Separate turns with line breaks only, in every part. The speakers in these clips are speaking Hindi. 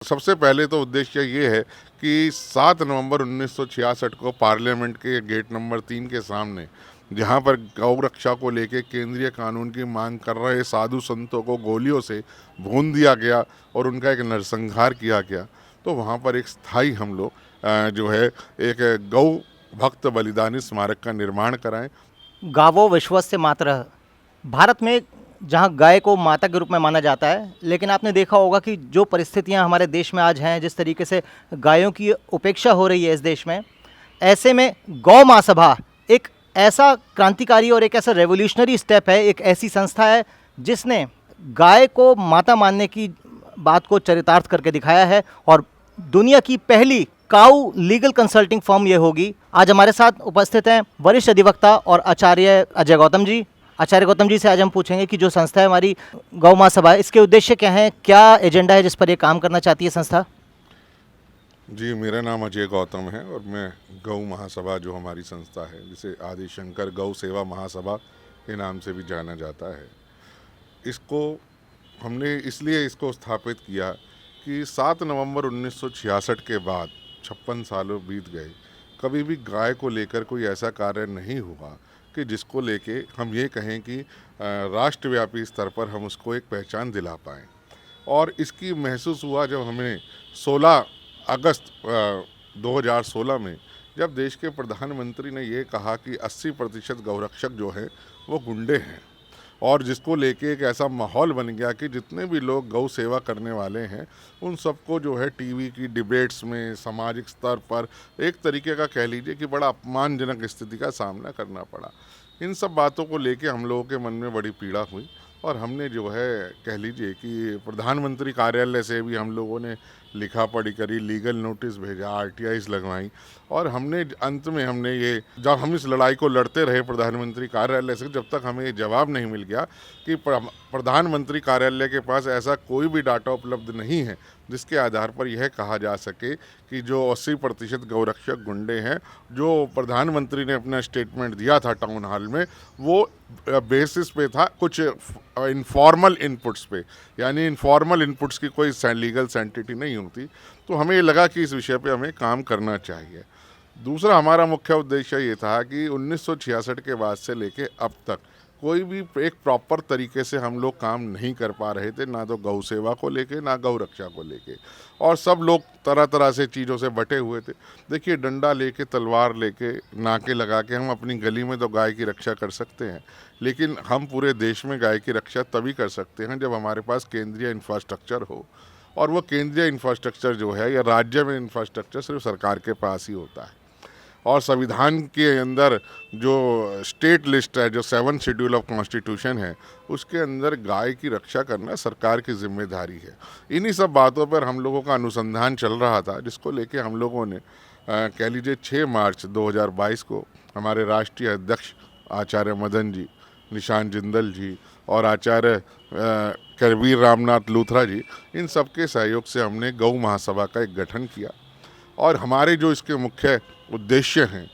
सबसे पहले तो उद्देश्य ये है कि 7 नवंबर 1966 को पार्लियामेंट के गेट नंबर 3 के सामने, जहां पर गौ रक्षा को लेकर केंद्रीय कानून की मांग कर रहे साधु संतों को गोलियों से भून दिया गया और उनका एक नरसंहार किया गया। तो वहां पर एक स्थायी हम लोग जो है एक गौ भक्त बलिदानी स्मारक का निर्माण कराएं।
गावो विश्वस्य मातरः। भारत में जहाँ गाय को माता के रूप में माना जाता है, लेकिन आपने देखा होगा कि जो परिस्थितियाँ हमारे देश में आज हैं, जिस तरीके से गायों की उपेक्षा हो रही है इस देश में, ऐसे में गौ महासभा एक ऐसा क्रांतिकारी और एक ऐसा रेवोल्यूशनरी स्टेप है, एक ऐसी संस्था है जिसने गाय को माता मानने की बात को चरितार्थ करके दिखाया है और दुनिया की पहली काऊ लीगल कंसल्टिंग फर्म ये होगी। आज हमारे साथ उपस्थित हैं वरिष्ठ अधिवक्ता और आचार्य अजय गौतम जी। आचार्य गौतम जी से आज हम पूछेंगे कि जो संस्था है हमारी गौ महासभा, इसके उद्देश्य क्या हैं, क्या एजेंडा है जिस पर ये काम करना चाहती है संस्था।
जी, मेरा नाम अजय गौतम है और मैं गौ महासभा जो हमारी संस्था है, जिसे आदि शंकर गौ सेवा महासभा के नाम से भी जाना जाता है, इसको हमने इसलिए इसको स्थापित किया कि 7 नवंबर 1966 के बाद 56 सालों बीत गए, कभी भी गाय को लेकर कोई ऐसा कार्य नहीं हुआ कि जिसको लेके हम ये कहें कि राष्ट्रव्यापी स्तर पर हम उसको एक पहचान दिला पाएँ। और इसकी महसूस हुआ जब हमें 16 अगस्त 2016 में, जब देश के प्रधानमंत्री ने ये कहा कि 80% गौरक्षक जो हैं वो गुंडे हैं, और जिसको लेके एक ऐसा माहौल बन गया कि जितने भी लोग गौ सेवा करने वाले हैं उन सबको जो है टीवी की डिबेट्स में सामाजिक स्तर पर एक तरीके का कह लीजिए कि बड़ा अपमानजनक स्थिति का सामना करना पड़ा। इन सब बातों को लेके हम लोगों के मन में बड़ी पीड़ा हुई और हमने जो है कह लीजिए कि प्रधानमंत्री कार्यालय से भी हम लोगों ने लिखा पढ़ी करी, लीगल नोटिस भेजा, आरटीआईज लगवाई और हमने अंत में ये जब हम इस लड़ाई को लड़ते रहे प्रधानमंत्री कार्यालय से, जब तक हमें ये जवाब नहीं मिल गया कि प्रधानमंत्री कार्यालय के पास ऐसा कोई भी डाटा उपलब्ध नहीं है जिसके आधार पर यह कहा जा सके कि जो 80% गौरक्षक गुंडे हैं, जो प्रधानमंत्री ने अपना स्टेटमेंट दिया था टाउन हॉल में, वो बेसिस पे था कुछ इनफॉर्मल इनपुट्स पे, यानी इनफॉर्मल इनपुट्स की कोई लीगल सेंटिटी नहीं होती। तो हमें ये लगा कि इस विषय पे हमें काम करना चाहिए। दूसरा हमारा मुख्य उद्देश्य ये था कि 1966 के बाद से लेके अब तक कोई भी एक प्रॉपर तरीके से हम लोग काम नहीं कर पा रहे थे, ना तो गौ सेवा को लेके ना गौ रक्षा को लेके, और सब लोग तरह तरह से चीज़ों से बटे हुए थे। देखिए, डंडा लेके, तलवार लेके, नाके लगा के हम अपनी गली में तो गाय की रक्षा कर सकते हैं, लेकिन हम पूरे देश में गाय की रक्षा तभी कर सकते हैं जब हमारे पास केंद्रीय इंफ्रास्ट्रक्चर हो, और वो केंद्रीय इंफ्रास्ट्रक्चर जो है या राज्य में इंफ्रास्ट्रक्चर सिर्फ सरकार के पास ही होता है। और संविधान के अंदर जो स्टेट लिस्ट है, जो 7 शेड्यूल ऑफ कॉन्स्टिट्यूशन है, उसके अंदर गाय की रक्षा करना सरकार की जिम्मेदारी है। इन्हीं सब बातों पर हम लोगों का अनुसंधान चल रहा था, जिसको लेके हम लोगों ने कह लीजिए 6 मार्च 2022 को हमारे राष्ट्रीय अध्यक्ष आचार्य मदन जी, निशान जिंदल जी और आचार्य करवीर रामनाथ लूथरा जी, इन सबके सहयोग से हमने गौ महासभा का एक गठन किया। और हमारे जो इसके मुख्य उद्देश्य हैं,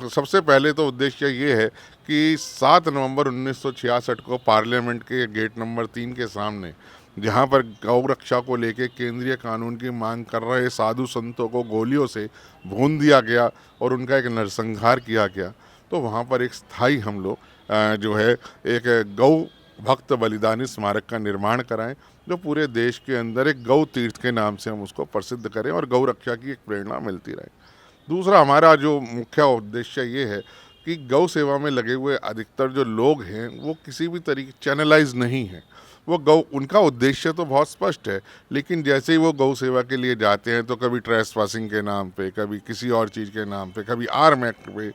सबसे पहले तो उद्देश्य ये है कि 7 नवंबर 1966 को पार्लियामेंट के गेट नंबर 3 के सामने, जहां पर गौ रक्षा को लेकर केंद्रीय कानून की मांग कर रहे साधु संतों को गोलियों से भून दिया गया और उनका एक नरसंहार किया गया, तो वहां पर एक स्थायी हम लोग जो है एक गौ भक्त बलिदानी स्मारक का निर्माण कराएं, जो पूरे देश के अंदर एक गौ तीर्थ के नाम से हम उसको प्रसिद्ध करें और गौ रक्षा की एक प्रेरणा मिलती रहे। दूसरा हमारा जो मुख्य उद्देश्य ये है कि गौ सेवा में लगे हुए अधिकतर जो लोग हैं वो किसी भी तरीके चैनलाइज नहीं हैं। वो गौ, उनका उद्देश्य तो बहुत स्पष्ट है, लेकिन जैसे ही वो गौ सेवा के लिए जाते हैं तो कभी ट्रेसपासिंग के नाम पे, कभी किसी और चीज़ के नाम पे, कभी आर्म एक्ट पे,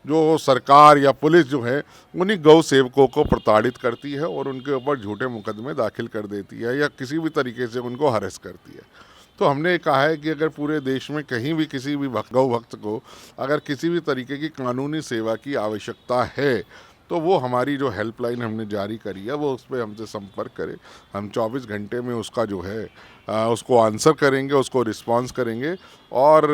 जो सरकार या पुलिस जो है उन्हीं गौ सेवकों को प्रताड़ित करती है और उनके ऊपर झूठे मुकदमे दाखिल कर देती है या किसी भी तरीके से उनको हरेस करती है। तो हमने कहा है कि अगर पूरे देश में कहीं भी किसी भी गौ भक्त को अगर किसी भी तरीके की कानूनी सेवा की आवश्यकता है, तो वो हमारी जो हेल्पलाइन हमने जारी करी है वो उस पर हमसे संपर्क करे। हम 24 घंटे में उसका जो है उसको आंसर करेंगे, उसको रिस्पांस करेंगे, और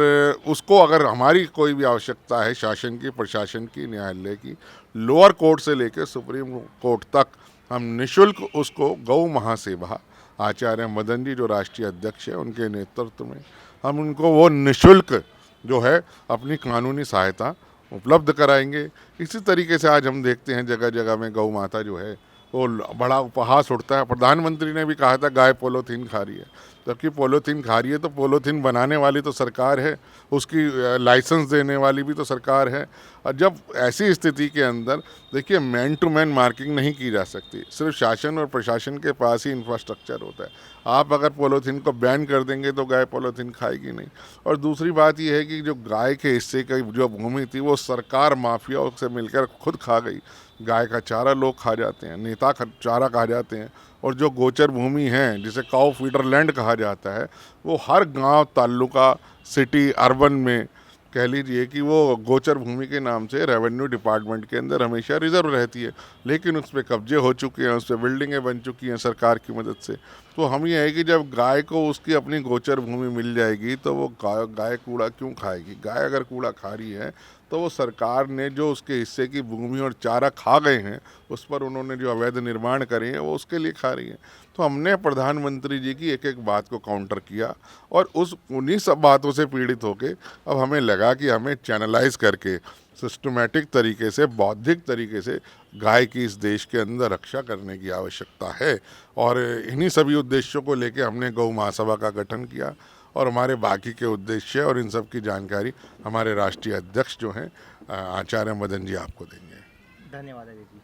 उसको अगर हमारी कोई भी आवश्यकता है शासन की, प्रशासन की, न्यायालय की, लोअर कोर्ट से लेकर सुप्रीम कोर्ट तक, हम निःशुल्क उसको गौ महासेवा आचार्य मदन जी जो राष्ट्रीय अध्यक्ष हैं उनके नेतृत्व में हम उनको वो निःशुल्क जो है अपनी कानूनी सहायता उपलब्ध कराएंगे। इसी तरीके से आज हम देखते हैं जगह जगह में गौ माता जो है वो बड़ा उपहास उठता है। प्रधानमंत्री ने भी कहा था गाय पॉलीथीन खा रही है, जबकि पॉलीथीन खा रही है तो पॉलीथीन बनाने वाली तो सरकार है, उसकी लाइसेंस देने वाली भी तो सरकार है। और जब ऐसी स्थिति के अंदर देखिए मैन टू मैन मार्किंग नहीं की जा सकती, सिर्फ शासन और प्रशासन के पास ही इंफ्रास्ट्रक्चर होता है। आप अगर पॉलीथीन को बैन कर देंगे तो गाय पॉलीथीन खाएगी नहीं। और दूसरी बात यह है कि जो गाय के हिस्से की जो भूमि थी वो सरकार माफियाओं से मिलकर खुद खा गई। गाय का चारा लोग खा जाते हैं, नेता चारा खा जाते हैं। और जो गोचर भूमि है जिसे काउ फीडर लैंड कहा जाता है वो हर गांव, तालुका, सिटी, अर्बन में कह लीजिए कि वो गोचर भूमि के नाम से रेवेन्यू डिपार्टमेंट के अंदर हमेशा रिजर्व रहती है, लेकिन उस पर कब्जे हो चुके हैं, उस पर बिल्डिंगें बन चुकी हैं सरकार की मदद से। तो हम ये है कि जब गाय को उसकी अपनी गोचर भूमि मिल जाएगी तो वो गाय कूड़ा क्यों खाएगी। गाय अगर कूड़ा खा रही है तो वो सरकार ने जो उसके हिस्से की भूमि और चारा खा गए हैं, उस पर उन्होंने जो अवैध निर्माण करे हैं वो उसके लिए खा रही है। तो हमने प्रधानमंत्री जी की एक एक बात को काउंटर किया और उन्हीं सब बातों से पीड़ित होके अब हमें लगा कि हमें चैनलाइज करके सिस्टमेटिक तरीके से, बौद्धिक तरीके से गाय की इस देश के अंदर रक्षा करने की आवश्यकता है। और इन्हीं सभी उद्देश्यों को लेके हमने गौ महासभा का गठन किया और हमारे बाकी के उद्देश्य और इन सब की जानकारी हमारे राष्ट्रीय अध्यक्ष जो हैं आचार्य मदन जी आपको देंगे।
धन्यवाद अजय जी।